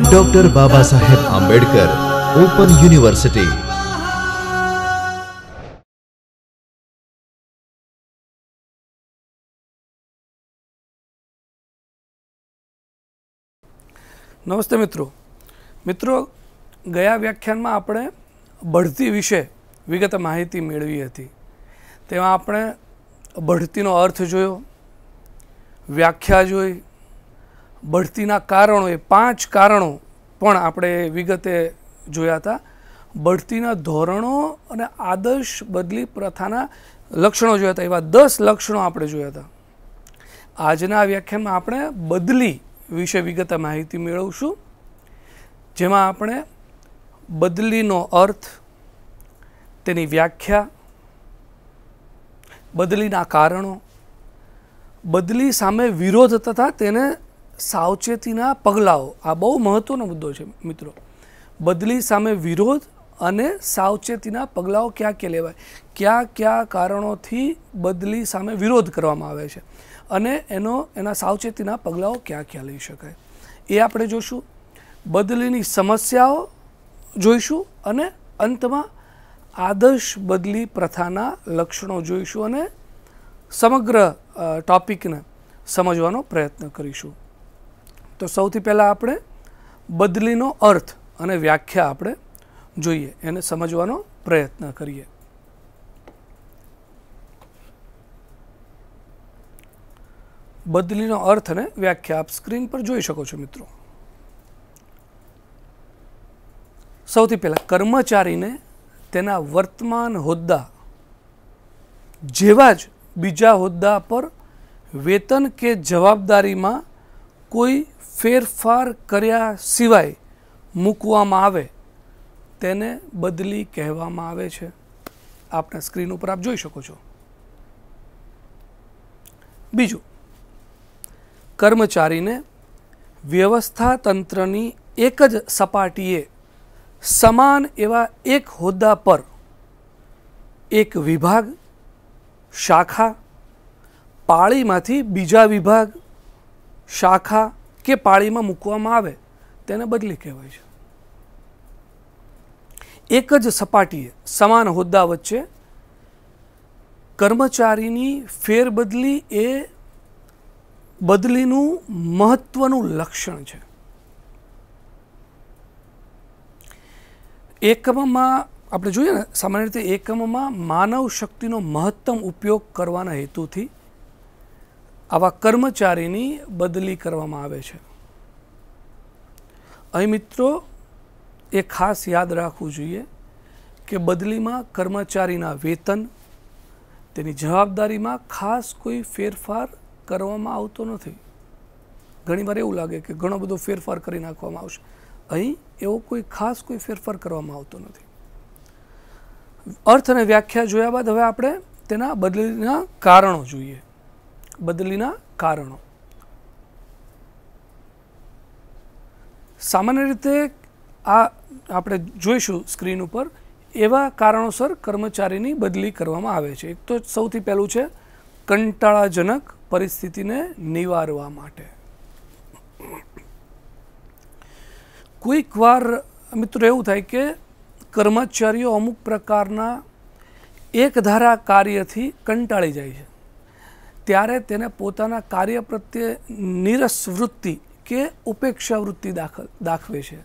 Doctor Baba Saheb Ambedkar open university. नमस्ते मित्रों गया व्याख्यान में आपणे बढती विषे विगत माहिती मेळवी हती। तेमां आपणे बढतीनो अर्थ जोयो, व्याख्या जोई, बढतीना कारणों, ए 5 कारणों पण आपणे विगते जोया था। बढतीना धोरणों अने आदर्श बदली प्रथाना लक्षणों जोया था। एवा 10 लक्षणों आपणे जोया था। आजना व्याख्यान में आपणे बदली विषे विगत माहिती मेळवशुं, जेमां आपणे बदलीनो अर्थ, तेनी व्याख्या, बदलीना कारणों, बदली सामे विरोध तथा तेने सावचेतीना पगलाओ। आ बहु महत्वनो मुद्दो छे मित्रों। बदली सामे विरोध अने सावचेतीना पगलाओ क्या क्या लेवाय, क्या क्या कारणोथी बदली सामे विरोध करवामां आवे छे अने एना सावचेतीना पगलाओ क्या क्या लई शकाय ए आपणे जोशुं। बदलीनी समस्याओ जोईशुं अने अंतमां आदर्श बदली प्रथाना लक्षणों जोईशुं अने समग्र टॉपिकने समजवानो प्रयत्न करीशुं। तो सौथी पहेला आपणे बदलीनो अर्थ अने व्याख्या आपणे जोईए, एने समजवानो प्रयत्न करीए। बदलीनो अर्थ ने व्याख्या आप स्क्रीन पर जोई शको छो मित्रों। सौथी पहला कर्मचारी ने तेना वर्तमान होद्दा जेवा ज बीजा होद्दा पर वेतन के जवाबदारी में कोई फेरफार कर्या सिवाय मूकवामां आवे तेने बदली कहेवामां आवे छे। आपने स्क्रीन पर आप जोई शको छो। बीजू, कर्मचारी ने व्यवस्था तंत्रनी एक ज सपाटीए समान एवा एक होद्दा पर एक विभाग, शाखा, पाळीमांथी बीजा विभाग, शाखा के पाळी में मूकवामां आवे तेने बदली कहेवाय छे। एक ज सपाटीए समान होद्दा वच्चे कर्मचारीनी फेरबदली ए बदलीनु महत्वनु लक्षण छे। एकममां आपणे जोईए ने सामान्य रीते एकममां मानव शक्तिनो महत्तम उपयोग करवाना हेतुथी आवा कर्मचारीनी बदली करवामां आवे छे। अहीं मित्रों ए खास याद राखवुं जोईए के बदलीमां कर्मचारीना वेतन, तेनी जवाबदारीमां खास कोई फेरफार करवामां आवतो नथी। घणीवार एवुं लागे के घणो बधो फेरफार करी नाखवामां आवशे। અહીં એવો કોઈ ખાસ કોઈ ફેરફાર કરવામાં આવતો નથી। अर्थ અને વ્યાખ્યા જોયા બાદ હવે આપણે તેના બદલીના કારણો જોઈએ। બદલીના કારણો સામાન્ય રીતે આ આપણે જોઈશું સ્ક્રીન ઉપર એવા કારણોસર કર્મચારીની બદલી કરવામાં આવે છે। એક તો સૌથી પહેલું છે કંટાળાજનક પરિસ્થિતિને નિવારવા માટે। કોઈક વાર મિત્રો એવું થાય કે કર્મચારીઓ અમુક પ્રકારના એક ધારા કાર્યથી કંટાળી જાય છે, ત્યારે તેને પોતાના કાર્ય પ્રત્યે નીરસ વૃત્તિ કે ઉપેક્ષા વૃત્તિ દાખવે છે।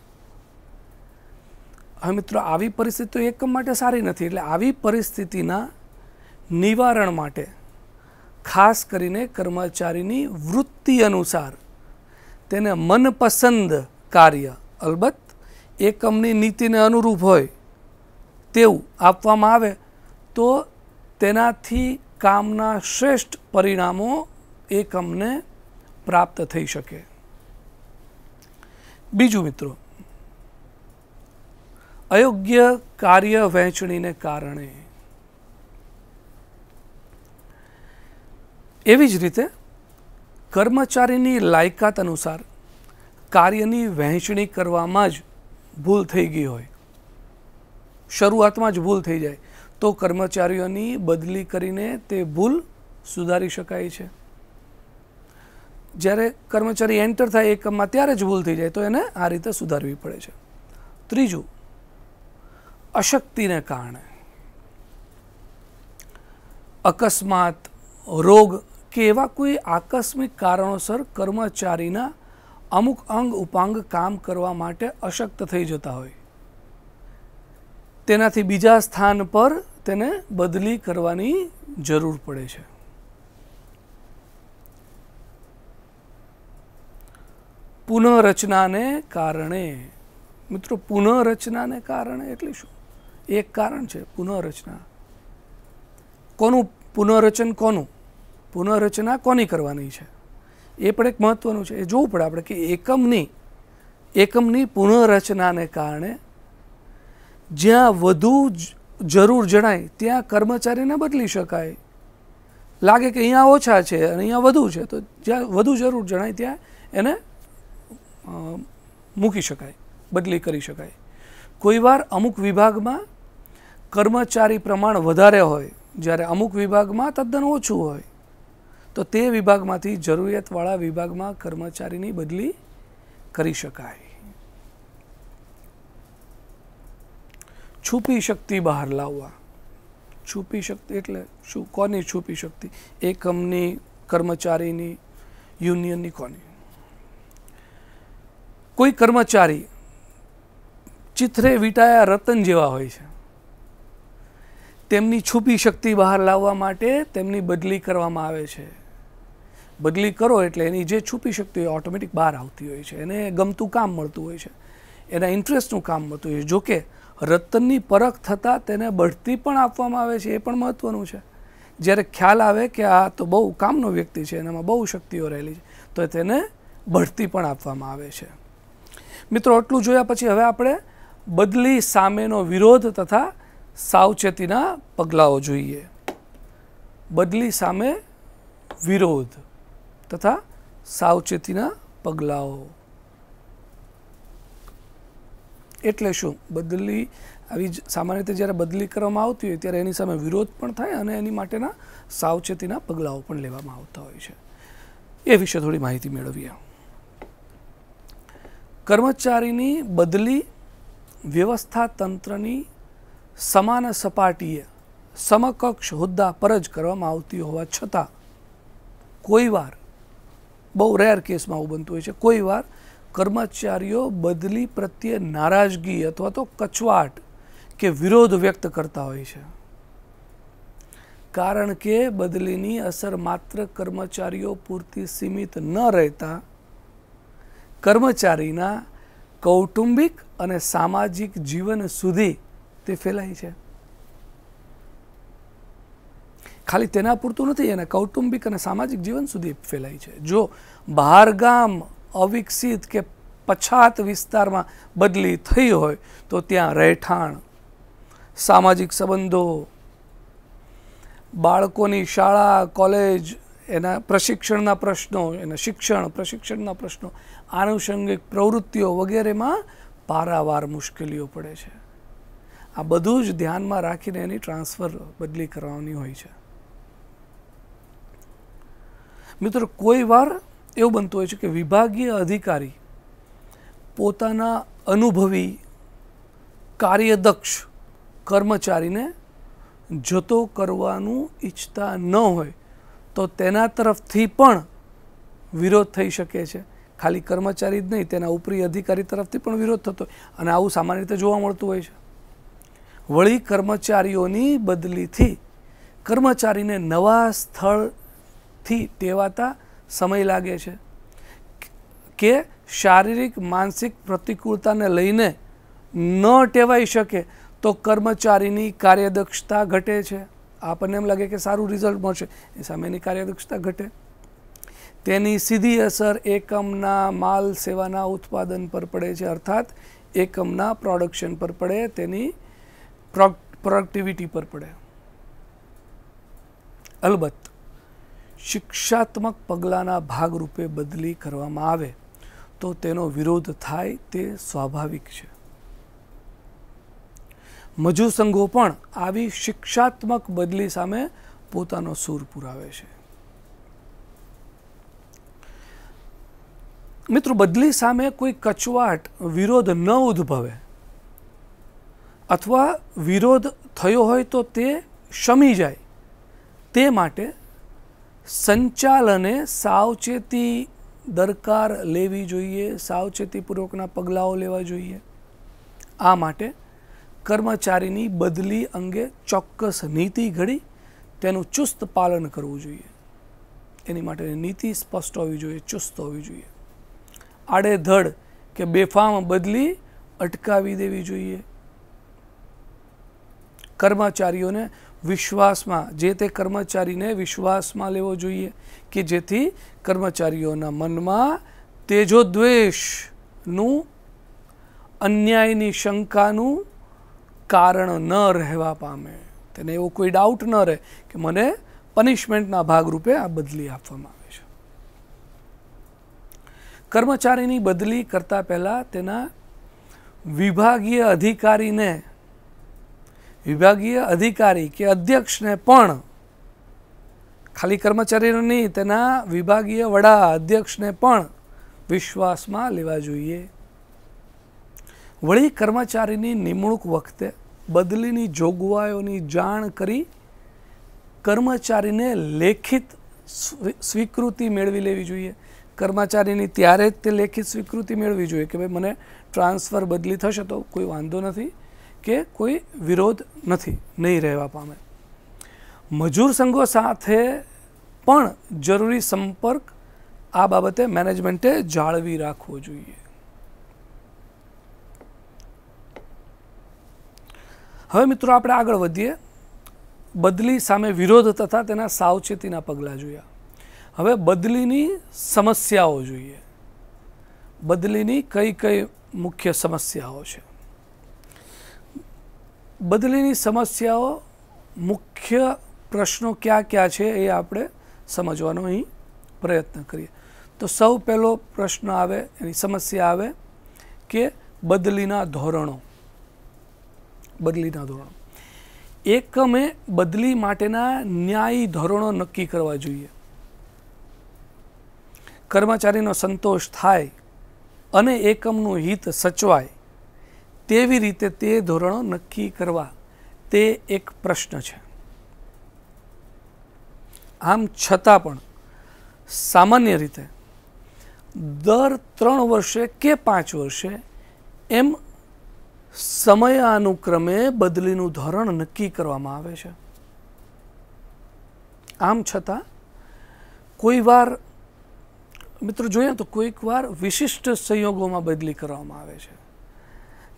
હવે મિત્રો આવી પરિસ્થિતિ તો એકમ માટે સારી નથી, એટલે આવી પરિસ્થિતિના નિવારણ માટે ખાસ કરીને કર્મચારીની વૃત્તિ અનુસાર તેને મનપસંદ કાર્ય, अलबत्त एकमनी नीति ने अनुरूप होय तेवुं आपवामां आवे तो तेनाथी कामना श्रेष्ठ परिणामों एकमने प्राप्त थई शके। बीजू मित्रों, अयोग्य कार्य वहेंचणीने कारणे एवी ज रीते कर्मचारीनी लायकात अनुसार કાર્યની વહેંચણી કરવામાં જ ભૂલ થઈ ગઈ હોય, શરૂઆતમાં જ ભૂલ થઈ જાય તો કર્મચારીઓની બદલી કરીને તે ભૂલ સુધારી શકાય છે। જ્યારે કર્મચારી એન્ટર થાય એકમમાં ત્યારે જ ભૂલ થઈ જાય તો એને આ રીતે સુધારવી પડે છે. ત્રીજું, અશક્તિને કારણે અકસ્માત, રોગ કે એવા કોઈ આકસ્મિક કારણોસર કર્મચારીના અમુક અંગ ઉપાંગ કામ કરવા માટે અશક્ત થઈ જતા હોય, તેનાથી બીજા સ્થાન પર તેને બદલી કરવાની જરૂર પડે છે. પુનઃરચનાને કારણે, મિત્રો પુનઃરચનાને કારણે એટલે શું? એક કારણ છે પુનઃરચના. કોનું પુનઃરચન? પુનઃરચના કોની કરવાની છે એ પણ એક મહત્વનું છે. એ જોવું પડે આપણે કે એકમની પુનઃરચનાને કારણે જ્યાં વધુ જરૂર જણાય ત્યાં કર્મચારીને બદલી શકાય. લાગે કે અહીંયા ઓછા છે અને અહીંયા વધુ છે, તો જ્યાં વધુ જરૂર જણાય ત્યાં એને મૂકી શકાય, બદલી કરી શકાય. કોઈવાર અમુક વિભાગમાં કર્મચારી પ્રમાણ વધારે હોય, જ્યારે અમુક વિભાગમાં તદ્દન ઓછું હોય, તો તે વિભાગમાંથી જરૂરિયાતવાળા વિભાગમાં કર્મચારીની બદલી કરી શકાય. છુપી શક્તિ બહાર લાવવા. છુપી શક્તિ એટલે શું? કોની છુપી શક્તિ? એકમની, કર્મચારીની, યુનિયનની, કોની? કોઈ કર્મચારી ચિથરે વીંટાયા રતન જેવા હોય છે, તેમની છુપી શક્તિ બહાર લાવવા માટે તેમની બદલી કરવામાં આવે છે. બદલી કરો એટલે એની જે છુપી શક્તિ હોય ઓટોમેટિક બહાર આવતી હોય છે, એને ગમતું કામ મળતું હોય છે, એના ઇન્ટરેસ્ટનું કામ મળતું હોય છે. જોકે રતનની પરખ થતાં તેને બઢતી પણ આપવામાં આવે છે, એ પણ મહત્વનું છે. જ્યારે ખ્યાલ આવે કે આ તો બહુ કામનો વ્યક્તિ છે, એનામાં બહુ શક્તિઓ રહેલી છે, તો તેને બઢતી પણ આપવામાં આવે છે. મિત્રો, આટલું જોયા પછી હવે આપણે બદલી સામેનો વિરોધ તથા સાવચેતીના પગલાઓ જોઈએ. બદલી સામે વિરોધ તથા સાવચેતીના પગલાઓ એટલે શું? બદલી આવી સામાન્ય રીતે જ્યારે બદલી કરવામાં આવતી હોય ત્યારે એની સામે વિરોધ પણ થાય અને એની માટેના સાવચેતીના પગલાઓ પણ લેવામાં આવતા હોય છે. એ વિશે થોડી માહિતી મેળવીએ. કર્મચારીની બદલી વ્યવસ્થા તંત્રની સમાન સપાટીએ સમકક્ષ હોદ્દા પર જ કરવામાં આવતી હોવા છતાં કોઈવાર, બહુ રેર કેસમાં આવું બનતું હોય છે, કોઈવાર કર્મચારીઓ બદલી પ્રત્યે નારાજગી અથવા તો કચવાટ કે વિરોધ વ્યક્ત કરતા હોય છે. કારણ કે બદલીની અસર માત્ર કર્મચારીઓ પૂરતી સીમિત ન રહેતા કર્મચારીના કૌટુંબિક અને સામાજિક જીવન સુધી તે ફેલાય છે. ખાલી તેના પૂરતું નથી, એના કૌટુંબિક અને સામાજિક જીવન સુધી ફેલાય છે. જો બહારગામ, અવિકસિત કે પછાત વિસ્તારમાં બદલી થઈ હોય તો ત્યાં રહેઠાણ, સામાજિક સંબંધો, બાળકોની શાળા, કોલેજ, એના પ્રશિક્ષણના પ્રશ્નો, એના પ્રશિક્ષણના પ્રશ્નો, આનુષંગિક પ્રવૃત્તિઓ વગેરેમાં પારાવાર મુશ્કેલીઓ પડે છે. આ બધું જ ધ્યાનમાં રાખીને એની ટ્રાન્સફર, બદલી કરવાની હોય છે. મિત્રો, કોઈ વાર એવું બનતું હોય છે કે વિભાગીય અધિકારી પોતાના અનુભવી, કાર્યદક્ષ કર્મચારીને જતો કરવાનું ઈચ્છતા ન હોય તો તેના તરફથી પણ વિરોધ થઈ શકે છે. ખાલી કર્મચારી જ નહીં, તેના ઉપરી અધિકારી તરફથી પણ વિરોધ થતો હોય અને આવું સામાન્ય રીતે જોવા મળતું હોય છે. વળી કર્મચારીઓની બદલીથી કર્મચારીને નવા સ્થળથી ટેવાતા સમય લાગે છે કે શારીરિક, માનસિક પ્રતિકૂળતાને લઈને ન ટેવાઈ શકે તો કર્મચારીની કાર્યદક્ષતા ઘટે છે. આપણને એમ લાગે કે સારું રિઝલ્ટ મળશે, એ સામેની કાર્યદક્ષતા ઘટે. તેની સીધી અસર એકમના માલ સેવાના ઉત્પાદન પર પડે છે, અર્થાત એકમના પ્રોડક્શન પર પડે, તેની પ્રોડક્ટિવિટી પર પડે. અલબત્ત શિક્ષાત્મક પગલાંના ભાગરૂપે બદલી કરવામાં આવે તો તેનો વિરોધ થાય તે સ્વાભાવિક છે. મજૂર સંઘો પણ આવી શિક્ષાત્મક બદલી સામે પોતાનો સૂર પુરાવે છે. મિત્રો, બદલી સામે કોઈ કચવાટ વિરોધ ન ઉદ્ભવે અથવા વિરોધ થયો હોય તો તે શમી જાય તે માટે સંચાલને સાવચેતી દરકાર લેવી જોઈએ, સાવચેતીપૂર્વકના પગલાઓ લેવા જોઈએ. આ માટે કર્મચારીની બદલી અંગે ચોક્કસ નીતિ ઘડી તેનું ચુસ્ત પાલન કરવું જોઈએ. એની માટેની નીતિ સ્પષ્ટ હોવી જોઈએ, ચુસ્ત હોવી જોઈએ. આડેધડ કે બેફામ બદલી અટકાવી દેવી જોઈએ. કર્મચારીઓને વિશ્વાસમાં, જે તે કર્મચારીને વિશ્વાસમાં લેવો જોઈએ કે જેથી કર્મચારીઓના મનમાં તેજોદ્વેષનું, અન્યાયની શંકાનું કારણ ન રહેવા પામે. તેને એવો કોઈ ડાઉટ ન રહે કે મને પનિશમેન્ટના ભાગરૂપે આ બદલી આપવામાં આવે છે. કર્મચારીની બદલી કરતા પહેલાં તેના વિભાગીય અધિકારી કે અધ્યક્ષને પણ, ખાલી કર્મચારીનો નહીં, તેના વિભાગીય વડા અધ્યક્ષને પણ વિશ્વાસમાં લેવા જોઈએ. વળી કર્મચારીની નિમણૂક વખતે બદલીની જોગવાઈઓની જાણ કરી કર્મચારીને લેખિત સ્વીકૃતિ મેળવી લેવી જોઈએ. કર્મચારીની ત્યારે જ તે લેખિત સ્વીકૃતિ મેળવી જોઈએ કે ભાઈ મને ટ્રાન્સફર બદલી થશે તો કોઈ વાંધો નથી કે કોઈ વિરોધ નથી, નહીં રહેવા પામે. મજૂર સંઘો સાથે પણ જરૂરી સંપર્ક આ બાબતે મેનેજમેન્ટે જાળવી રાખવો જોઈએ. હવે મિત્રો, આપણે આગળ વધીએ. બદલી સામે વિરોધ તથા તેના સાવચેતીના પગલાં જોયા. હવે બદલીની સમસ્યાઓ જોઈએ. બદલીની કઈ કઈ મુખ્ય સમસ્યાઓ છે? બદલીની સમસ્યાઓ, મુખ્ય પ્રશ્નો ક્યાં ક્યાં છે એ આપણે સમજવાનો અહીં પ્રયત્ન કરીએ. તો સૌ પહેલો પ્રશ્ન આવે, એની સમસ્યા આવે કે બદલીના ધોરણો. એકમે બદલી માટેના ન્યાયી ધોરણો નક્કી કરવા જોઈએ. કર્મચારીનો સંતોષ થાય અને એકમનું હિત સચવાય તેવી રીતે તે ધોરણો નક્કી કરવા, તે એક પ્રશ્ન છે. આમ છતાં પણ સામાન્ય રીતે દર 3 વર્ષે કે 5 વર્ષે એમ સમયાનુક્રમે બદલીનું ધોરણ નક્કી કરવામાં આવે છે. આમ છતાં કોઈ વાર મિત્રો જોઈએ તો કોઈક વાર વિશિષ્ટ સંયોગોમાં બદલી કરવામાં આવે છે.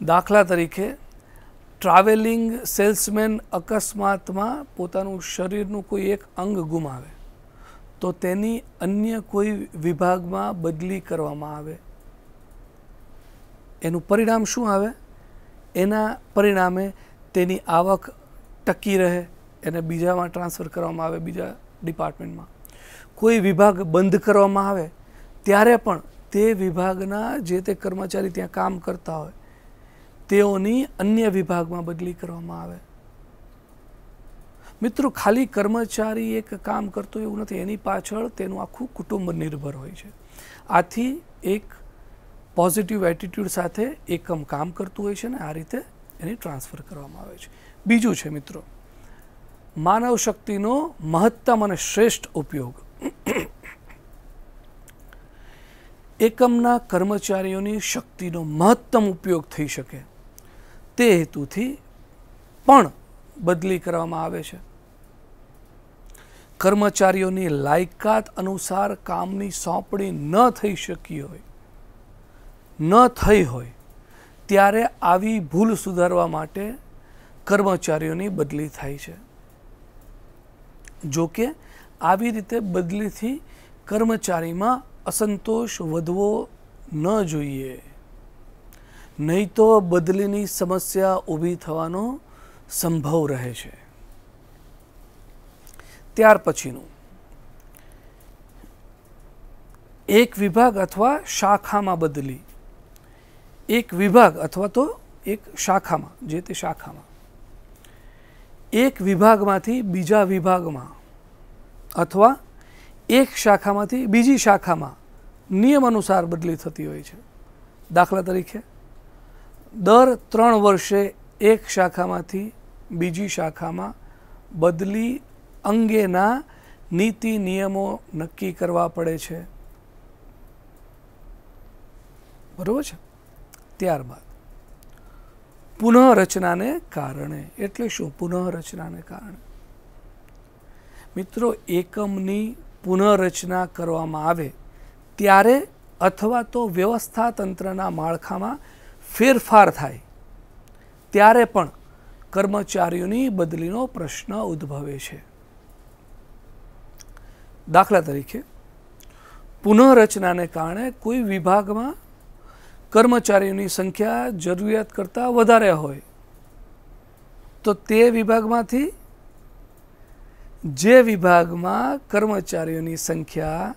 દાખલા તરીકે ટ્રાવેલિંગ સેલ્સમેન અકસ્માતમાં પોતાનું શરીરનું કોઈ એક અંગ ગુમાવે તો તેની અન્ય કોઈ વિભાગમાં બદલી કરવામાં આવે. એનું પરિણામ શું આવે? એના પરિણામે તેની આવક ટકી રહે, એને બીજામાં ટ્રાન્સફર કરવામાં આવે, બીજા ડિપાર્ટમેન્ટમાં. કોઈ વિભાગ બંધ કરવામાં આવે ત્યારે પણ તે વિભાગના જે તે કર્મચારી ત્યાં કામ કરતા હોય તેઓની અન્ય વિભાગમાં બદલી કરવામાં આવે. મિત્રો, ખાલી કર્મચારી એક કામ કરતો એવું નથી, એની પાછળ તેનું આખું કુટુંબ નિર્ભર હોય છે. આથી એક પોઝિટિવ એટીટ્યૂડ સાથે એકમ કામ કરતું હોય છે ને આ રીતે એની ટ્રાન્સફર કરવામાં આવે છે. બીજું છે મિત્રો, માનવ શક્તિનો મહત્તમ અને શ્રેષ્ઠ ઉપયોગ. એકમના કર્મચારીઓની શક્તિનો મહત્તમ ઉપયોગ થઈ શકે તે હેતુથી પણ બદલી કરવામાં આવે છે. કર્મચારીઓની લાયકાત અનુસાર કામની સોંપણી ન થઈ હોય ત્યારે આવી ભૂલ સુધારવા માટે કર્મચારીઓની બદલી થાય છે. જો કે આવી રીતે બદલીથી કર્મચારીમાં અસંતોષ વધવો ન જોઈએ, નહીં તો બદલીની સમસ્યા ઊભી થવાનો સંભવ રહે છે. ત્યાર પછીનું, એક વિભાગ અથવા શાખામાં બદલી. એક વિભાગ અથવા તો એક શાખામાં, જે તે શાખામાં એક વિભાગમાંથી બીજા વિભાગમાં અથવા એક શાખામાંથી બીજી શાખામાં નિયમ અનુસાર બદલી થતી હોય છે. દાખલા તરીકે દર 3 વર્ષે એક શાખામાંથી બીજી શાખામાં બદલી અંગેના નીતિ નિયમો નક્કી કરવા પડે છે. બરોબર છે. ત્યારબાદ પુનઃરચનાને કારણે એટલે શું? પુનઃરચનાને કારણે મિત્રો, એકમની પુનઃરચના કરવામાં આવે ત્યારે અથવા તો વ્યવસ્થા તંત્રના માળખામાં ફેરફાર થાય ત્યારે પણ કર્મચારીઓની બદલીનો પ્રશ્ન ઉદ્ભવે છે. દાખલા તરીકે પુનઃરચનાને કારણે કોઈ વિભાગમાં કર્મચારીઓની સંખ્યા જરૂરિયાત કરતાં વધારે હોય તો તે વિભાગમાંથી જે વિભાગમાં કર્મચારીઓની સંખ્યા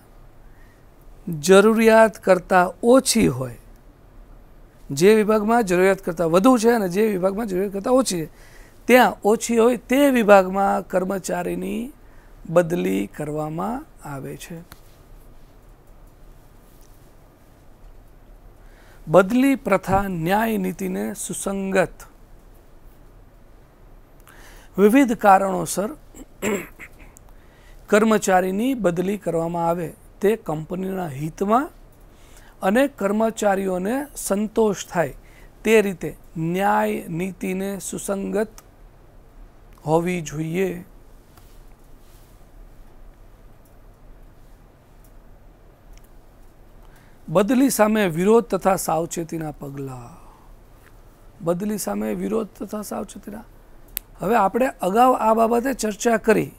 જરૂરિયાત કરતાં ઓછી હોય, જે વિભાગમાં જરૂરિયાત કરતાં વધુ છે અને જે વિભાગમાં જરૂરિયાત કરતાં ઓછી છે, ત્યાં ઓછી હોય તે વિભાગમાં કર્મચારીની બદલી કરવામાં આવે છે. બદલી પ્રથા ન્યાય નીતિને સુસંગત વિવિધ કારણોસર કર્મચારીની બદલી કરવામાં આવે તે કંપનીના હિતમાં અને કર્મચારીઓને સંતોષ થાય તે રીતે ન્યાય નીતિને સુસંગત હોવી જોઈએ. બદલી સામે વિરોધ તથા સાવચેતીના પગલાં. બદલી સામે વિરોધ તથા સાવચેતીના, હવે આપણે અગાઉ આ બાબતે ચર્ચા કરી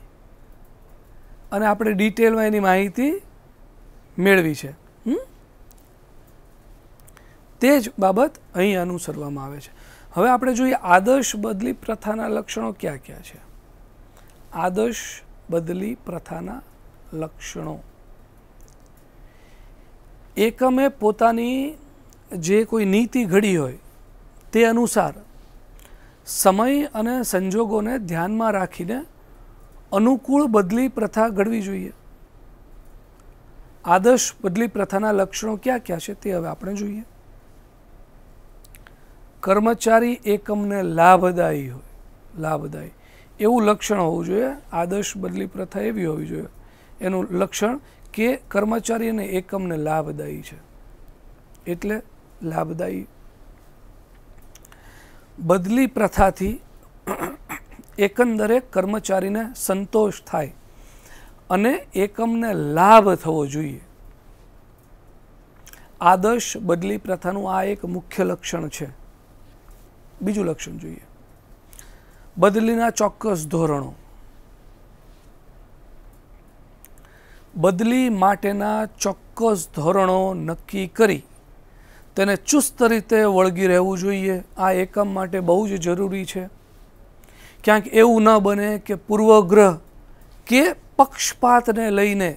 અને આપણે ડિટેલમાં એની માહિતી મેળવી છે. તે જ બાબત અહીં અનુસરવામાં આવે છે. હવે આપણે જોઈએ આદર્શ બદલી પ્રથાના લક્ષણો ક્યાં ક્યાં છે. આદર્શ બદલી પ્રથાના લક્ષણો: એકમે પોતાની જે કોઈ નીતિ ઘડી હોય તે અનુસાર સમય અને સંજોગોને ધ્યાનમાં રાખીને અનુકૂળ બદલી પ્રથા ઘડવી જોઈએ. આદર્શ બદલી પ્રથાના લક્ષણો ક્યાં ક્યાં છે તે હવે આપણે જોઈએ. કર્મચારી એકમને લાભદાયી હોય, લાભદાયી એવું લક્ષણ હોવું જોઈએ. આદર્શ બદલી પ્રથા એવી હોવી જોઈએ, એનું લક્ષણ કે કર્મચારી અને એકમને લાભદાયી છે, એટલે લાભદાયી. બદલી પ્રથાથી એકંદરે કર્મચારીને સંતોષ થાય અને એકમને લાભ થવો જોઈએ. આદર્શ બદલી પ્રથાનું આ એક મુખ્ય લક્ષણ છે. બીજું લક્ષણ જોઈએ, બદલીના ચોક્કસ ધોરણો. બદલી માટેના ચોક્કસ ધોરણો નક્કી કરી તેને ચુસ્ત રીતે વળગી રહેવું જોઈએ. આ એકમ માટે બહુ જ જરૂરી છે. ક્યાંક એવું ન બને કે પૂર્વગ્રહ કે પક્ષપાતને લઈને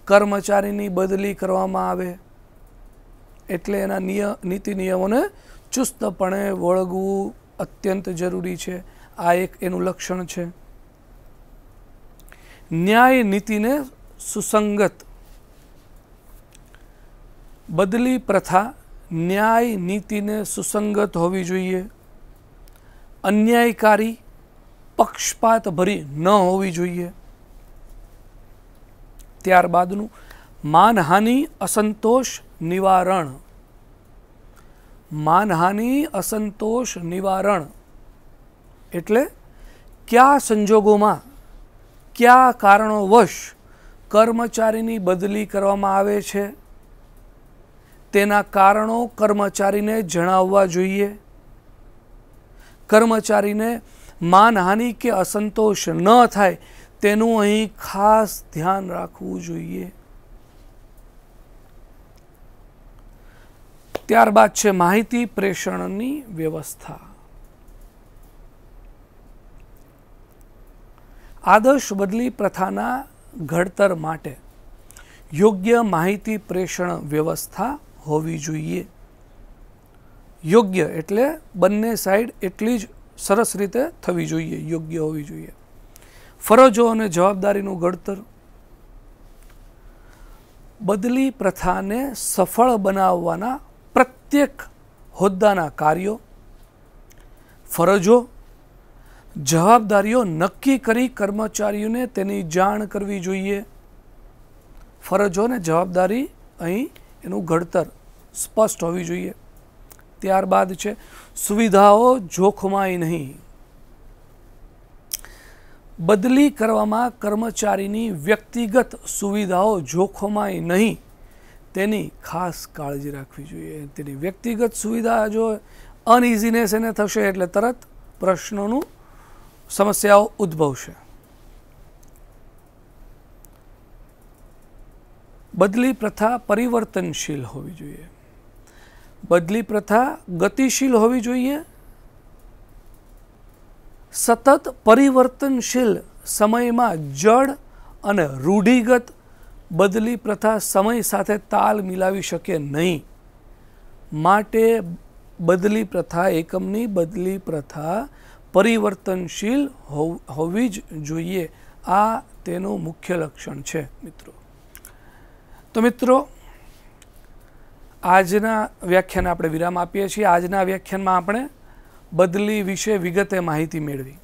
કર્મચારીની બદલી કરવામાં આવે, એટલે એના નીતિ નિયમોને ચુસ્તપણે વળગવું અત્યંત જરૂરી છે. આ એક એનું લક્ષણ છે. ન્યાય નીતિને સુસંગત. બદલી પ્રથા ન્યાય નીતિને સુસંગત હોવી જોઈએ. અન્યાયકારી, પક્ષપાત ભરી ન હોવી જોઈએ. ત્યારબાદનું માનહાનિ અસંતોષ નિવારણ. માનહાનિ અસંતોષ નિવારણ એટલે કયા સંજોગોમાં, કયા કારણોવશ કર્મચારીની બદલી કરવામાં આવે છે તેના કારણો કર્મચારીને જણાવવા જોઈએ. કર્મચારીને માનહાનિ કે અસંતોષ ન થાય તેનું અહીં ખાસ ધ્યાન રાખવું જોઈએ. ત્યારબાદ છે માહિતી પ્રેષણની વ્યવસ્થા. આદર્શ બદલી પ્રથાના ઘડતર માટે યોગ્ય માહિતી પ્રેષણ વ્યવસ્થા હોવી જોઈએ. યોગ્ય એટલે બંને સાઈડ એટલી જ સરસ રીતે થવી જોઈએ, યોગ્ય હોવી જોઈએ. ફરજો અને જવાબદારીનું ઘડતર. બદલી પ્રથાને સફળ બનાવવાના પ્રત્યેક હોદ્દાના કાર્યો, ફરજો, જવાબદારીઓ નક્કી કરી કર્મચારીઓને તેની જાણ કરવી જોઈએ. ફરજો અને જવાબદારી અહીં એનું ઘડતર સ્પષ્ટ હોવી જોઈએ. ત્યારબાદ છે સુવિધાઓ જોખમાય નહીં. બદલી કરવામાં કર્મચારીની વ્યક્તિગત સુવિધાઓ જોખમાય નહીં તેની ખાસ કાળજી રાખવી જોઈએ. તેની વ્યક્તિગત સુવિધા જો અનઇઝીનેસ એને થશે એટલે તરત પ્રશ્નોનું સમસ્યાઓ ઉદ્ભવશે. બદલી પ્રથા પરિવર્તનશીલ હોવી જોઈએ. બદલી પ્રથા ગતિશીલ હોવી જોઈએ. સતત પરિવર્તનશીલ સમયમાં જડ અને રૂઢિગત બદલી પ્રથા સમય સાથે તાલ મિલાવી શકે નહીં. માટે બદલી પ્રથા એકમની બદલી પ્રથા પરિવર્તનશીલ હોવી જ જોઈએ. આ તેનું મુખ્ય લક્ષણ છે મિત્રો. તો મિત્રો, આજના વ્યાખ્યાન આપણે વિરામ આપીએ છીએ. આજના વ્યાખ્યાનમાં આપણે બદલી વિશે વિગતે માહિતી મેળવી,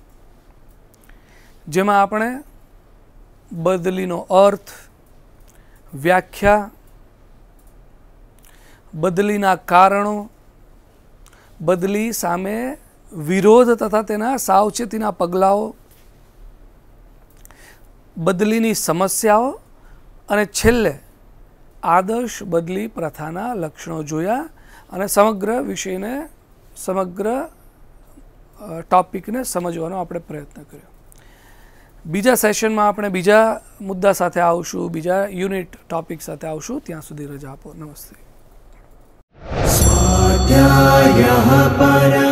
જેમાં આપણે બદલીનો અર્થ, વ્યાખ્યા, બદલીના કારણો, બદલી સામે વિરોધ તથા તેના સાવચેતીના પગલાઓ, બદલીની સમસ્યાઓ અને છેલ્લે આદર્શ બદલી પ્રથાના લક્ષણો જોયા અને સમગ્ર વિષયને, સમગ્ર ટોપિકને સમજવાનો આપણે પ્રયત્ન કર્યો. બીજા સેશનમાં આપણે બીજા મુદ્દા સાથે આવશું, બીજા યુનિટ ટોપિક સાથે આવશું. ત્યાં સુધી રજા આપો. નમસ્તે. સ્વાધ્યાયઃ પર